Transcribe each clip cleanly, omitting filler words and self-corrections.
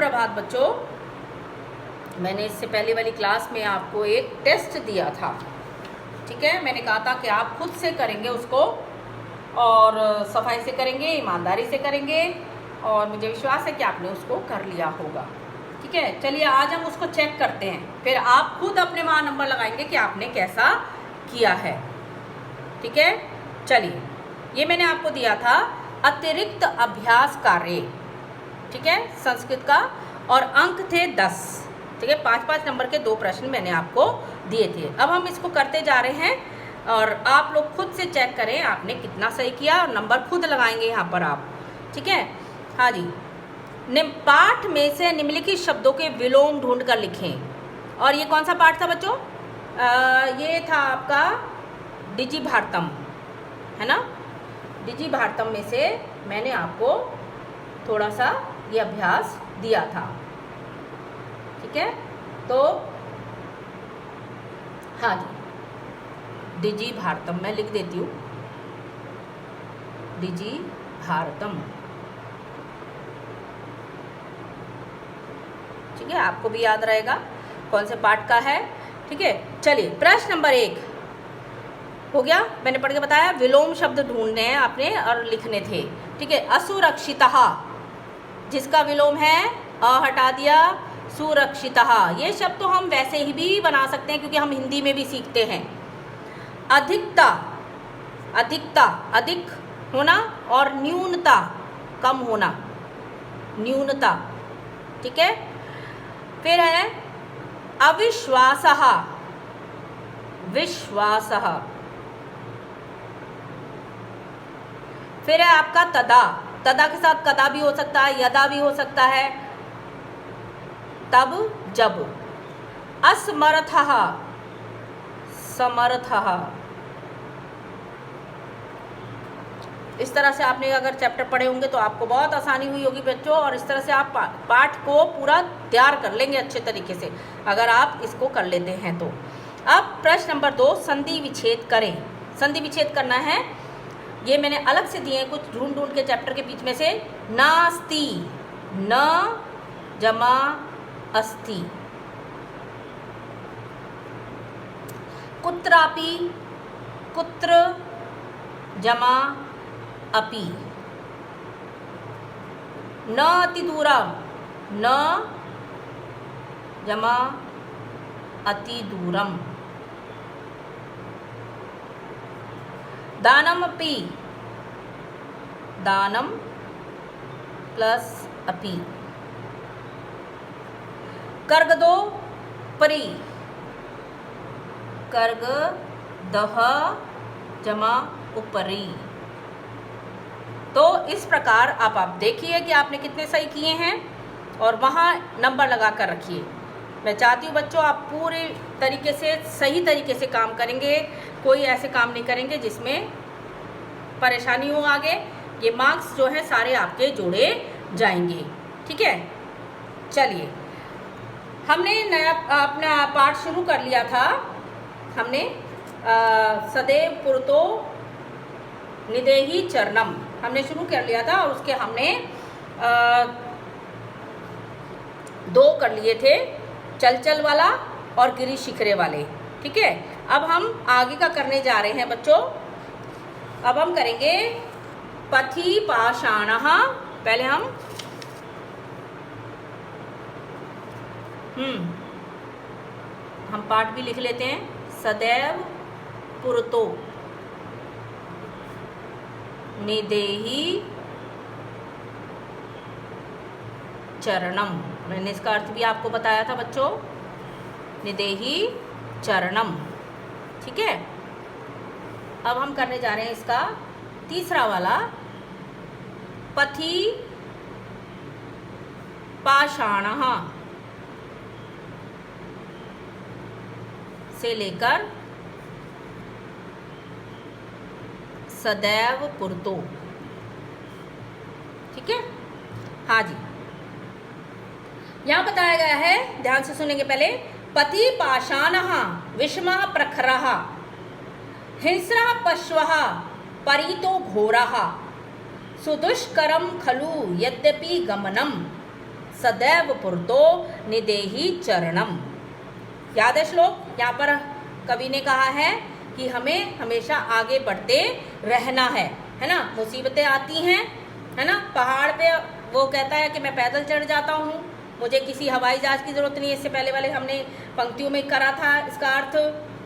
सुप्रभात बच्चों। मैंने इससे पहले वाली क्लास में आपको एक टेस्ट दिया था, ठीक है। मैंने कहा था कि आप खुद से करेंगे उसको और सफाई से करेंगे, ईमानदारी से करेंगे, और मुझे विश्वास है कि आपने उसको कर लिया होगा, ठीक है। चलिए आज हम उसको चेक करते हैं, फिर आप खुद अपने वहाँ नंबर लगाएंगे कि आपने कैसा किया है, ठीक है। चलिए, ये मैंने आपको दिया था अतिरिक्त अभ्यास कार्य, ठीक है, संस्कृत का, और अंक थे 10, ठीक है। 5-5 नंबर के 2 प्रश्न मैंने आपको दिए थे। अब हम इसको करते जा रहे हैं और आप लोग खुद से चेक करें आपने कितना सही किया, और नंबर खुद लगाएंगे यहाँ पर आप, ठीक है। हाँ जी, पाठ में से निम्नलिखित शब्दों के विलोम ढूंढ कर लिखें। और ये कौन सा पाठ था बच्चों? ये था आपका डिजी भारतम, है ना। डिजी भारतम में से मैंने आपको थोड़ा सा ये अभ्यास दिया था, ठीक है। तो हाँ जी, डिजी भारतम मैं लिख देती हूँ, डिजी भारतम, ठीक है। आपको भी याद रहेगा कौन से पाठ का है, ठीक है। चलिए, प्रश्न नंबर 1 हो गया, मैंने पढ़ के बताया। विलोम शब्द ढूंढने हैं आपने और लिखने थे, ठीक है। असुरक्षितः, जिसका विलोम है अ हटा दिया, सुरक्षितः। ये शब्द तो हम वैसे ही भी बना सकते हैं क्योंकि हम हिंदी में भी सीखते हैं। अधिकता, अधिकता अधिक होना, और न्यूनता कम होना, न्यूनता, ठीक है। फिर है अविश्वासः, विश्वासः। फिर है आपका तदा, तदा के साथ कदा भी हो सकता है, यदा भी हो सकता है, तब जब। असमर्थः, समर्थः। इस तरह से आपने अगर चैप्टर पढ़े होंगे तो आपको बहुत आसानी हुई होगी बच्चों, और इस तरह से आप पाठ को पूरा तैयार कर लेंगे अच्छे तरीके से अगर आप इसको कर लेते हैं तो। अब प्रश्न नंबर 2, संधि विच्छेद करें। संधि विच्छेद करना है, ये मैंने अलग से दिए हैं कुछ ढूंढ के चैप्टर के बीच में से। नास्ति, न जमा अस्ति। कुत्रापि, कुत्र जमा अपि। न अति दूरम, न जमा अति दूरम। दानम अपि, दानम प्लस अपि। कर्गदो परि, कर्गदः जमा उपरि। तो इस प्रकार आप देखिए कि आपने कितने सही किए हैं और वहाँ नंबर लगा कर रखिए। मैं चाहती हूँ बच्चों आप पूरे तरीके से सही तरीके से काम करेंगे, कोई ऐसे काम नहीं करेंगे जिसमें परेशानी हो आगे। ये मार्क्स जो है सारे आपके जोड़े जाएंगे, ठीक है। चलिए, हमने नया अपना पाठ शुरू कर लिया था। हमने सदैव पुरतो निदेही चरणम हमने शुरू कर लिया था, और उसके हमने 2 कर लिए थे, चल वाला और गिरी शिखरे वाले, ठीक है। अब हम आगे का करने जा रहे हैं बच्चों। अब हम करेंगे पथि पाषाणः। पहले हम पाठ भी लिख लेते हैं। सदैव पुरतो निदेही चरणम। मैंने इसका अर्थ भी आपको बताया था बच्चों, निदेही चरणम, ठीक है। अब हम करने जा रहे हैं इसका तीसरा वाला, पथि पाषाणः से लेकर सदैव पुरतो, ठीक है। हाँ जी, यहाँ बताया गया है, ध्यान से सुनेंगे पहले। पथि पाषाणः विषमः प्रखरः, हिंस्रः पश्वः परितो घोरः, सुदुष्करं खलु यद्यपि गमनम सदैव पुरतो निदेहि चरणम। याद है श्लोक? यहाँ पर कवि ने कहा है कि हमें हमेशा आगे बढ़ते रहना है ना। मुसीबतें आती हैं, है ना। पहाड़ पे वो कहता है कि मैं पैदल चढ़ जाता हूँ, मुझे किसी हवाई जहाज की ज़रूरत नहीं है। इससे पहले वाले हमने पंक्तियों में करा था इसका अर्थ,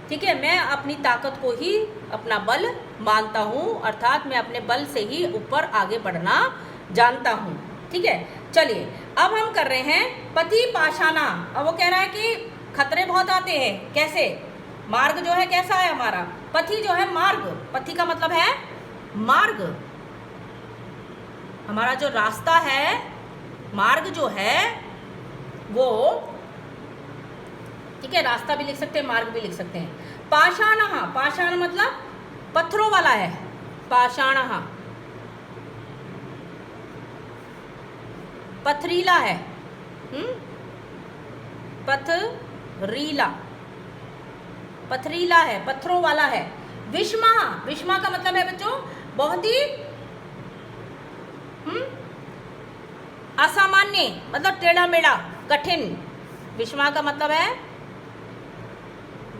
ठीक है। मैं अपनी ताकत को ही अपना बल मानता हूँ, अर्थात मैं अपने बल से ही ऊपर आगे बढ़ना जानता हूँ, ठीक है। चलिए अब हम कर रहे हैं पति पाषाणा। अब वो कह रहा है कि खतरे बहुत आते हैं। कैसे? मार्ग जो है कैसा है हमारा? पथि जो है मार्ग, पथि का मतलब है मार्ग। हमारा जो रास्ता है, मार्ग जो है वो, ठीक है, रास्ता भी लिख सकते हैं, मार्ग भी लिख सकते हैं। पाषाण, पाषाण मतलब पत्थरों वाला है। पाषाण पथरीला है, पथरीला, पथरीला है, पत्थरों वाला है। विषमा, विषमा का मतलब है बच्चों बहुत ही असामान्य, मतलब टेढ़ा मेढ़ा, कठिन। विषमा का मतलब है,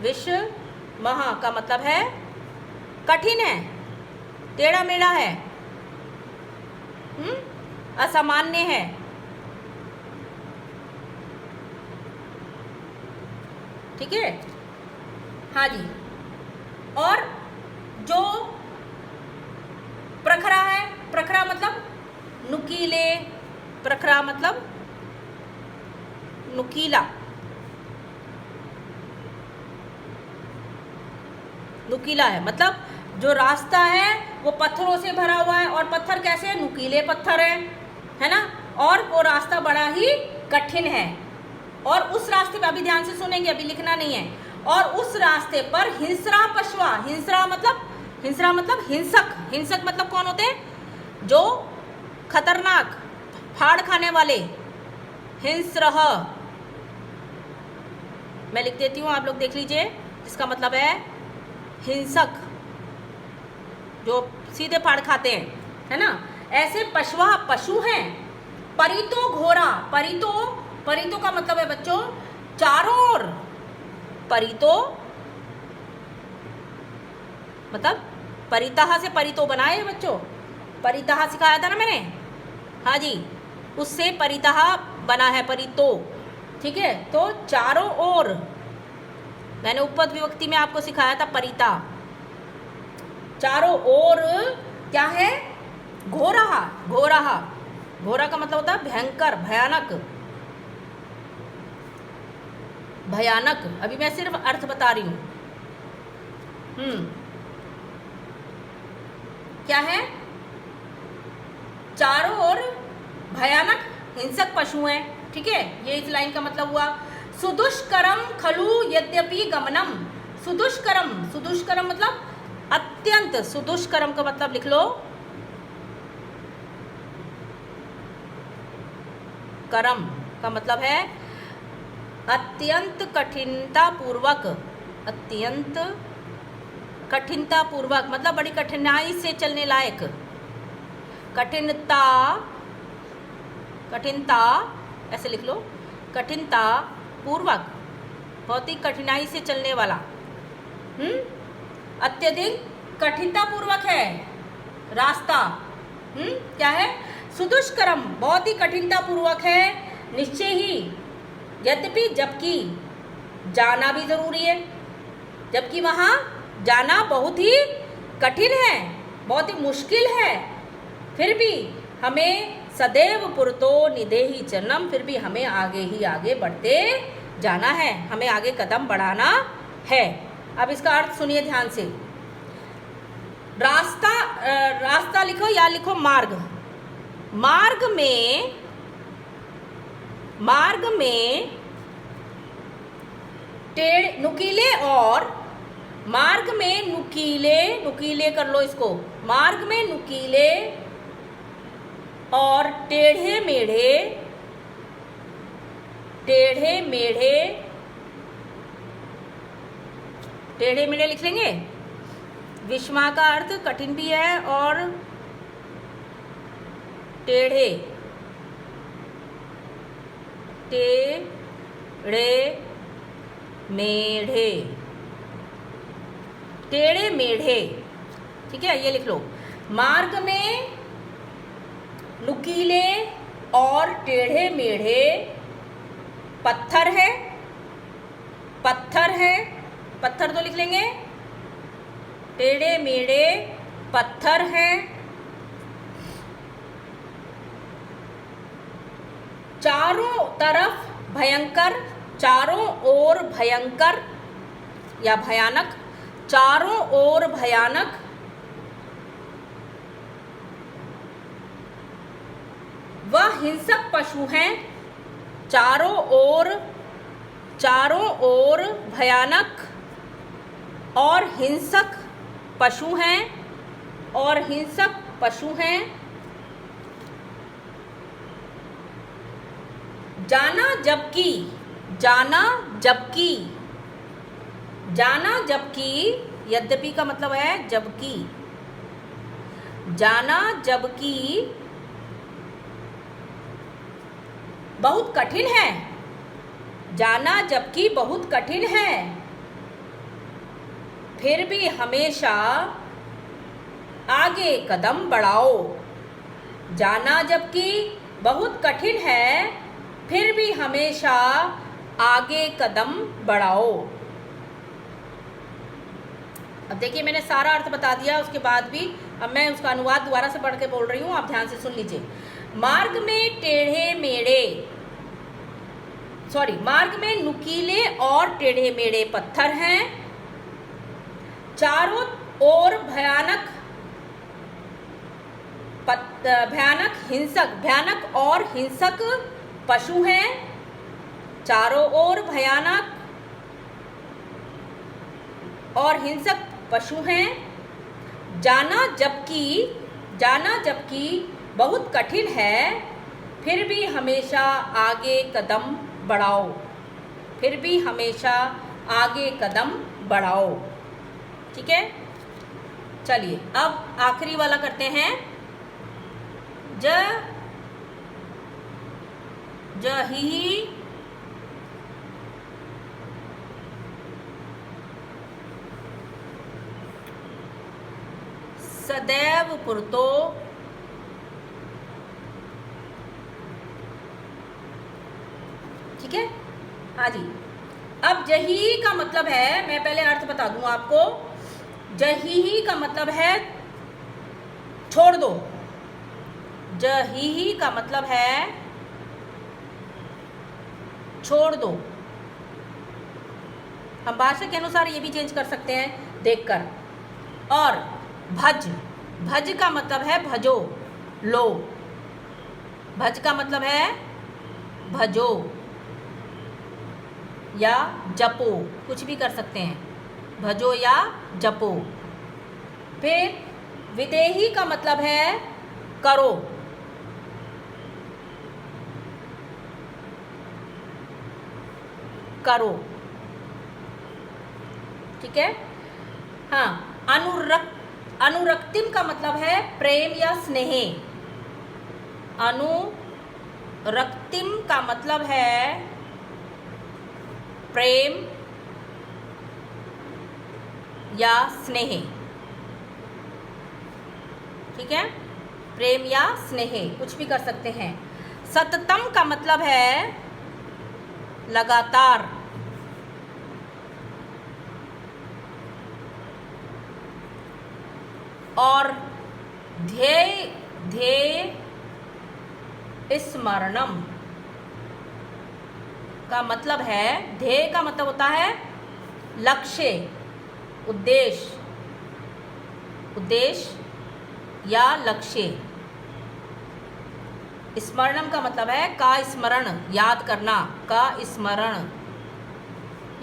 विषमः का मतलब है कठिन है, टेढ़ा मेढ़ा है, असामान्य है। ठीक है, हाँ जी। और जो प्रखरा है, प्रखरा मतलब नुकीले, प्रखरा मतलब नुकीला, नुकीला है, मतलब जो रास्ता है वो पत्थरों से भरा हुआ है। और पत्थर कैसे है? नुकीले पत्थर है ना। और वो रास्ता बड़ा ही कठिन है। और उस रास्ते पे, अभी ध्यान से सुनेंगे, अभी लिखना नहीं है। और उस रास्ते पर हिंसरा पशुआ, हिंसरा मतलब हिंसक। हिंसक मतलब कौन होते हैं? जो खतरनाक, फाड़ खाने वाले। हिंस्रः मैं लिख देती हूँ, आप लोग देख लीजिए। इसका मतलब है हिंसक, जो सीधे फाड़ खाते हैं, है ना। ऐसे पशुआ पशु हैं। परितो घोरा, परितो का मतलब है बच्चों चारों ओर। परितो मतलब परितः से परितो बनाए है बच्चों। परितः सिखाया था ना मैंने, हाँ जी, उससे परितः बना है परितो, ठीक है। तो चारों ओर, मैंने उपपद विभक्ति में आपको सिखाया था परिता। चारों ओर क्या है? घोरहा, घोरहा, घोरा का मतलब होता है भयंकर, भयानक, भयानक। अभी मैं सिर्फ अर्थ बता रही हूं। क्या है? चारों ओर भयानक हिंसक पशु हैं, ठीक है। ये इस लाइन का मतलब हुआ। सुदुष्करम खलु यद्यपि गमनम, सुदुष्करम, सुदुष्करम मतलब अत्यंत। सुदुष्करम का मतलब लिख लो, करम का मतलब है अत्यंत कठिनता पूर्वक, अत्यंत कठिनता पूर्वक मतलब बड़ी कठिनाई से चलने लायक। कठिनता, कठिनता ऐसे लिख लो, कठिनता पूर्वक, बहुत ही कठिनाई से चलने वाला। अत्यधिक कठिनता पूर्वक है रास्ता। क्या है? सुदुष्करम, बहुत ही कठिनता पूर्वक है, निश्चय ही। यद्यपि, जबकि, जाना भी जरूरी है, जबकि वहाँ जाना बहुत ही कठिन है, बहुत ही मुश्किल है, फिर भी हमें सदैव पुरतो निदेहि चरणम, फिर भी हमें आगे ही आगे बढ़ते जाना है, हमें आगे कदम बढ़ाना है। अब इसका अर्थ सुनिए ध्यान से। रास्ता, रास्ता लिखो या लिखो मार्ग। मार्ग में, मार्ग में टेढ़ नुकीले, और मार्ग में नुकीले, नुकीले कर लो इसको, मार्ग में नुकीले और टेढ़े मेढ़े, टेढ़े मेढ़े, टेढ़े मेढ़े लिख लेंगे। विषमा का अर्थ कठिन भी है और टेढ़े, टेढ़े मेढ़े, टेढ़े मेढ़े, ठीक है, ये लिख लो। मार्ग में नुकीले और टेढ़े मेढ़े पत्थर है, पत्थर है, पत्थर तो लिख लेंगे, टेढ़े मेढ़े पत्थर है। चारों तरफ भयंकर, चारों ओर भयंकर या भयानक, चारों ओर भयानक। वह हिंसक पशु हैं, चारों ओर, चारों ओर भयानक और हिंसक पशु हैं, और हिंसक पशु हैं। जाना जबकि, जाना जबकि, जाना जबकि, यद्यपि का मतलब है जबकि, जाना जबकि बहुत कठिन है, जाना जबकि बहुत कठिन है, फिर भी हमेशा आगे कदम बढ़ाओ। जाना जबकि बहुत कठिन है, फिर भी हमेशा आगे कदम बढ़ाओ। अब देखिए मैंने सारा अर्थ बता दिया, उसके बाद भी अब मैं उसका अनुवाद दोबारा से पढ़ के बोल रही हूँ, आप ध्यान से सुन लीजिए। मार्ग में टेढ़े मेढ़े, सॉरी, मार्ग में नुकीले और टेढ़े मेढ़े पत्थर हैं, चारों ओर भयानक, भयानक हिंसक, भयानक और हिंसक पशु हैं, चारों ओर भयानक और हिंसक पशु हैं। जाना जबकि, जाना जबकि बहुत कठिन है, फिर भी हमेशा आगे कदम बढ़ाओ, फिर भी हमेशा आगे कदम बढ़ाओ, ठीक है। चलिए अब आखिरी वाला करते हैं। जही सदैव पुरतो, ठीक है। हाँ जी, अब जही का मतलब है, मैं पहले अर्थ बता दूं आपको। जही का मतलब है छोड़ दो, जही का मतलब है छोड़ दो। हम भाषा के अनुसार ये भी चेंज कर सकते हैं देखकर। और भज, भज का मतलब है भजो, लो, भज का मतलब है भजो या जपो, कुछ भी कर सकते हैं, भजो या जपो। फिर विदेही का मतलब है करो, करो, ठीक है। हाँ, अनुरक्तिम का मतलब है प्रेम या स्नेह, अनुरक्तिम का मतलब है प्रेम या स्नेह, ठीक है, प्रेम या स्नेह, कुछ भी कर सकते हैं। सततम का मतलब है लगातार, और ध्येय, ध्येय स्मरणम का मतलब है, ध्येय का मतलब होता है लक्ष्य, उद्देश्य, उद्देश्य या लक्ष्य। स्मरणम का मतलब है का स्मरण, याद करना, का स्मरण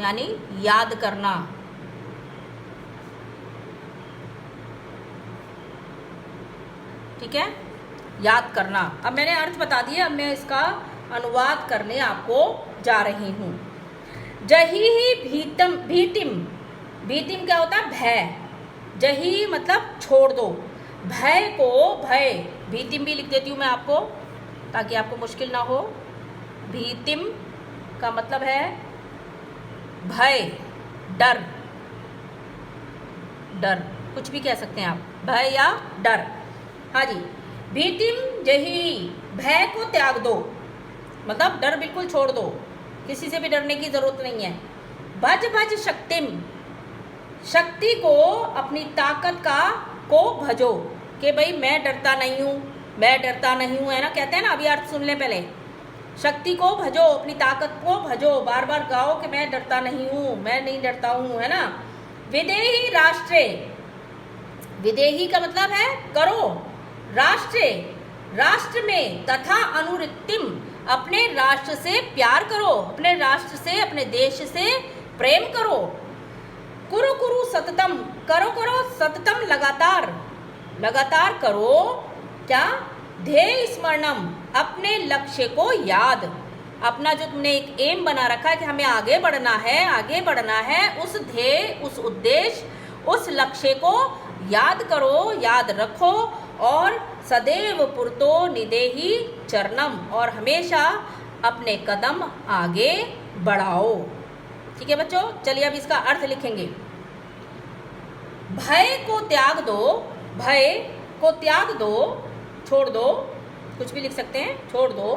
यानी याद करना, ठीक है, याद करना। अब मैंने अर्थ बता दिया, अब मैं इसका अनुवाद करने आपको जा रही हूँ। जही ही भीतम, भीतिम, भीतिम क्या होता है? भय। जही मतलब छोड़ दो, भय को, भय, भीतिम भी लिख देती हूँ मैं आपको ताकि आपको मुश्किल ना हो। भीतिम का मतलब है भय, डर, डर कुछ भी कह सकते हैं आप, भय या डर। हाँ जी, भीतिम जही, भय को त्याग दो, मतलब डर बिल्कुल छोड़ दो, किसी से भी डरने की जरूरत नहीं है। भज भज शक्तिम, शक्ति को, अपनी ताकत का को भजो, कि भाई मैं डरता नहीं हूँ, मैं डरता नहीं हूँ, है ना, कहते हैं ना, अभी अर्थ सुन लें पहले। शक्ति को भजो, अपनी ताकत को भजो, बार बार गाओ कि मैं डरता नहीं हूँ, मैं नहीं डरता हूँ, है ना। विदेही राष्ट्रे, विदेही का मतलब है करो, राष्ट्रे, राष्ट्र में, तथा अनुरक्तिम, अपने राष्ट्र से प्यार करो, अपने राष्ट्र से, अपने देश से प्रेम करो। कुरु कुरु सततम, करो करो सततम, लगातार, लगातार करो, क्या, ध्येय स्मरणम, अपने लक्ष्य को याद, अपना जो तुमने एक एम बना रखा है कि हमें आगे बढ़ना है, आगे बढ़ना है, उस ध्येय, उस उद्देश्य, उस लक्ष्य को याद करो, याद रखो, और सदैव पुरतो निदेही चरणम, और हमेशा अपने कदम आगे बढ़ाओ। ठीक है बच्चों, चलिए अब इसका अर्थ लिखेंगे। भय को त्याग दो, भय को त्याग दो, छोड़ दो, कुछ भी लिख सकते हैं, छोड़ दो।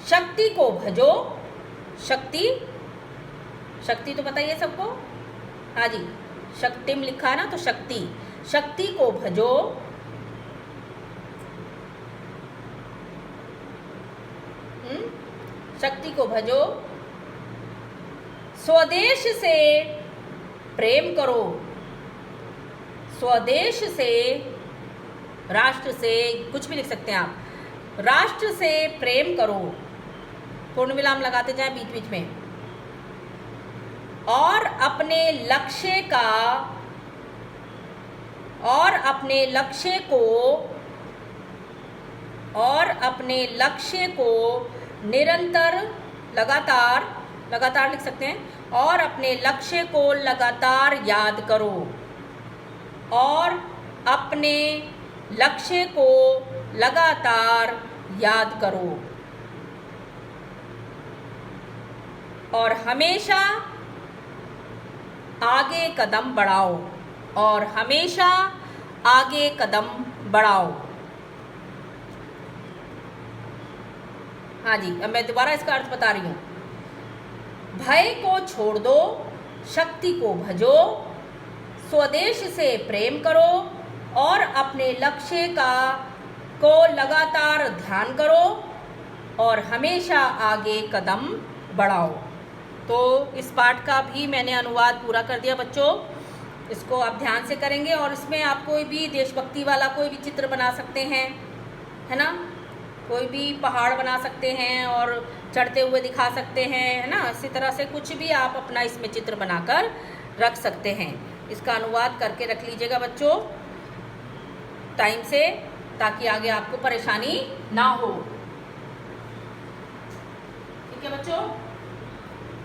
शक्ति को भजो, शक्ति, शक्ति तो पता ही है सबको, हाँ जी, शक्तिम लिखा है ना, तो शक्ति, शक्ति को भजो, शक्ति को भजो। स्वदेश से प्रेम करो, स्वदेश से, राष्ट्र से, कुछ भी लिख सकते हैं आप, राष्ट्र से प्रेम करो, पूर्ण विराम लगाते जाएं बीच बीच में। और अपने लक्ष्य का, और अपने लक्ष्य को, और अपने लक्ष्य को निरंतर, लगातार, लगातार लिख सकते हैं, और अपने लक्ष्य को लगातार याद करो, और अपने लक्ष्य को लगातार याद करो, और हमेशा आगे कदम बढ़ाओ, और हमेशा आगे कदम बढ़ाओ। हाँ जी, अब मैं दोबारा इसका अर्थ बता रही हूँ। भय को छोड़ दो, शक्ति को भजो, स्वदेश से प्रेम करो, और अपने लक्ष्य का को लगातार ध्यान करो, और हमेशा आगे कदम बढ़ाओ। तो इस पाठ का भी मैंने अनुवाद पूरा कर दिया बच्चों, इसको आप ध्यान से करेंगे, और इसमें आप कोई भी देशभक्ति वाला कोई भी चित्र बना सकते हैं, है ना, कोई भी पहाड़ बना सकते हैं और चढ़ते हुए दिखा सकते हैं, है ना, इसी तरह से कुछ भी आप अपना इसमें चित्र बनाकर रख सकते हैं। इसका अनुवाद करके रख लीजिएगा बच्चों टाइम से, ताकि आगे आपको परेशानी ना हो। ठीक है बच्चों,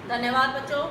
धन्यवाद बच्चों।